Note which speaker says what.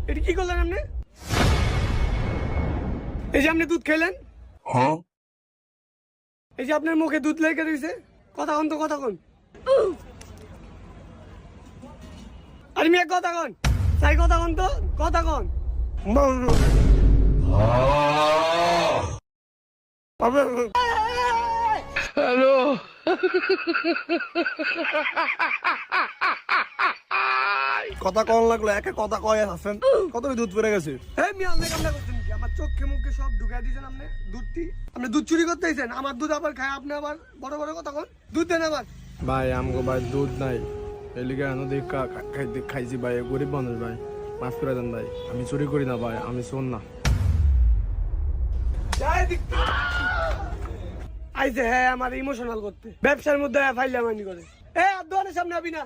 Speaker 1: এটা কি করলেন আপনি? এই যে আপনি দুধ খেলেন,
Speaker 2: হ্যাঁ
Speaker 1: এই যে আপনার মুখে দুধ লেগে রয়েছে, কথা কন তো, কথা কন। আরে মিয়া কথা কন, তাই কথা কন তো, কথা কন।
Speaker 2: হ্যালো কথা কন লাগলো, একে কথা কয় আছেন, কত দুধ পড়ে গেছে।
Speaker 1: এই মিয়া আপনি কামনা করছেন কি? আমার চোখে মুখে সব ঢুকাই দিয়েছেন আপনি দুধটি। আপনি দুধ চুরি করতে আইছেন, আমার দুধ আবার খায় আপনি, আবার বড় বড় কথা কন। দুধ দেন আবার।
Speaker 3: ভাই আমগো ভাই দুধ নাই, এলিগে নদী খাইছি ভাই, গরিব মানুষ ভাই, মাফ করে দেন ভাই, আমি চুরি করি না ভাই, আমি শোন না।
Speaker 1: আইছে হ্যাঁ আমার ইমোশনাল করতে, ব্যবসার মধ্যে ফাইলামানি করে। আর দোকানের সামনে আবি না।